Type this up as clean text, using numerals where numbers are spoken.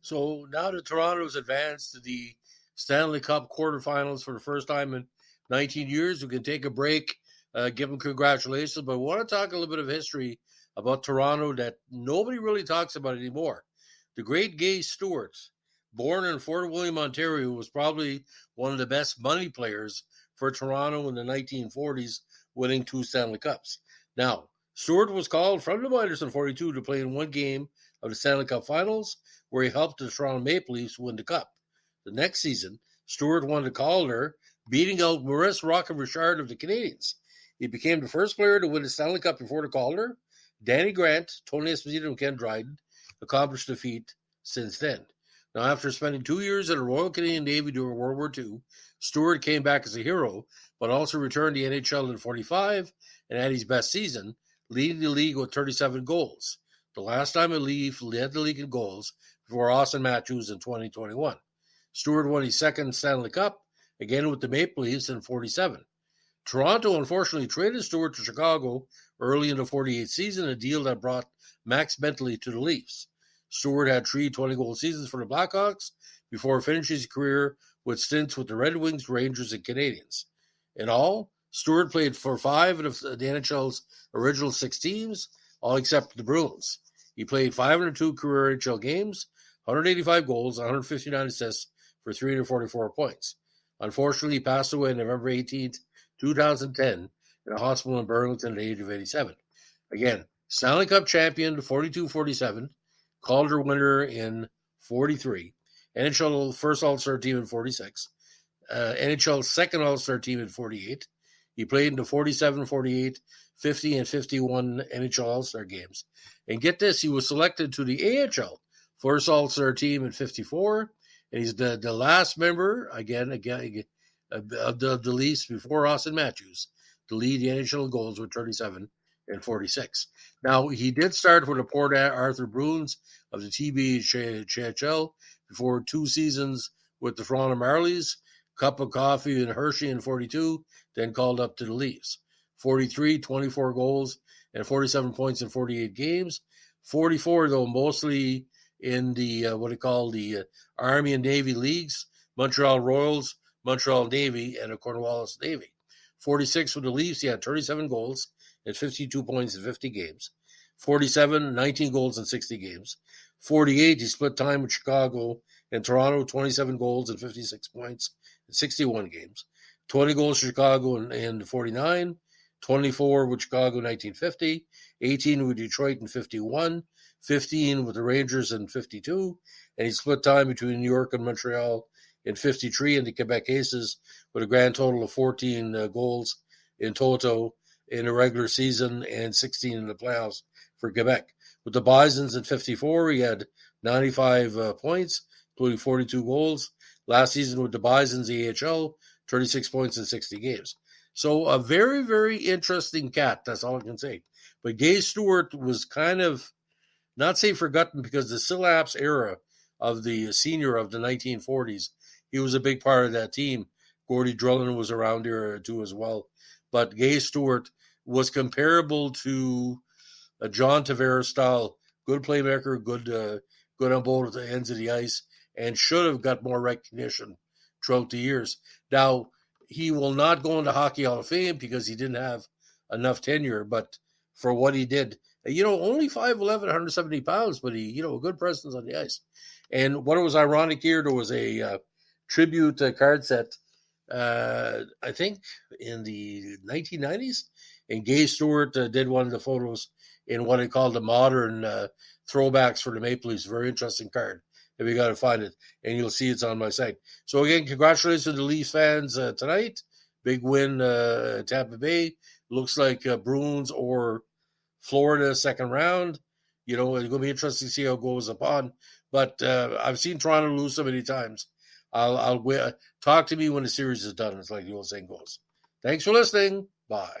So now that Toronto's advanced to the Stanley Cup quarterfinals for the first time in 19 years, we can take a break, give them congratulations. But I want to talk a little bit of history about Toronto that nobody really talks about anymore. The great Gaye Stewart, born in Fort William, Ontario, was probably one of the best money players for Toronto in the 1940s, winning 2 Stanley Cups. Now, Stewart was called from the minors in 42 to play in one game of the Stanley Cup Finals, where he helped the Toronto Maple Leafs win the Cup. The next season, Stewart won the Calder, beating out Maurice Rocket Richard of the Canadiens. He became the first player to win the Stanley Cup before the Calder. Danny Grant, Tony Esposito, and Ken Dryden accomplished the feat since then. Now, after spending 2 years in the Royal Canadian Navy during World War II, Stewart came back as a hero, but also returned to the NHL in 45 and had his best season, leading the league with 37 goals. The last time a Leaf led the league in goals before Austin Matthews in 2021. Stewart won his second Stanley Cup, again with the Maple Leafs in 47. Toronto unfortunately traded Stewart to Chicago early in the 48 season, a deal that brought Max Bentley to the Leafs. Stewart had 3 20-goal seasons for the Blackhawks before finishing his career with stints with the Red Wings, Rangers, and Canadiens. In all, Stewart played for 5 of the NHL's original 6 teams, all except the Bruins. He played 502 career NHL games, 185 goals, 159 assists for 344 points. Unfortunately, he passed away on November 18th, 2010, in a hospital in Burlington at the age of 87. Again, Stanley Cup champion 42-47, Calder winner in 43, NHL first All-Star team in 46, NHL second All-Star team in 48. He played in the 47, 48, 50, and 51 NHL All-Star games. And get this, he was selected to the AHL first All-Star team in 54, and he's the last member, again of the Leafs before Austin Matthews to lead the NHL goals with 37 and 46. Now, he did start with the Port Arthur Bruins of the TBHL before 2 seasons with the Toronto Marlies, cup of coffee in Hershey in 42, then called up to the Leafs. 43, 24 goals, and 47 points in 48 games. 44, though, mostly in the the Army and Navy leagues, Montreal Royals, Montreal Navy, and the Cornwallis Navy. 46 with the Leafs, he had 37 goals and 52 points in 50 games. 47, 19 goals in 60 games. 48, he split time with Chicago and Toronto, 27 goals and 56 points in 61 games. 20 goals for Chicago in 49, 24 with Chicago in 1950, 18 with Detroit in 51, 15 with the Rangers in 52, and he split time between New York and Montreal in 53 and the Quebec Aces with a grand total of 14 goals in total in the regular season and 16 in the playoffs for Quebec. With the Bisons in 54, he had 95 points, including 42 goals. Last season with the Bisons, AHL, 36 points in 60 games. So a very, very interesting cat. That's all I can say. But Gaye Stewart was kind of, not say forgotten, because the Syllaps era of the senior of the 1940s, he was a big part of that team. Gordie Drummond was around here too as well. But Gaye Stewart was comparable to a John Tavares style, good playmaker, good on both ends of the ice, and should have got more recognition throughout the years. Now, he will not go into Hockey Hall of Fame because he didn't have enough tenure, but for what he did, only 5'11", 170 pounds, but he, a good presence on the ice. And what was ironic here, there was a tribute card set, I think in the 1990s, and Gaye Stewart did one of the photos in what he called the modern throwbacks for the Maple Leafs. Very interesting card. If you got to find it, and you'll see it's on my site. So again, congratulations to the Leafs fans tonight. Big win, Tampa Bay. Looks like Bruins or Florida second round. It's going to be interesting to see how it goes upon. But I've seen Toronto lose so many times. I'll talk to me when the series is done. It's like the old saying goes. Thanks for listening. Bye.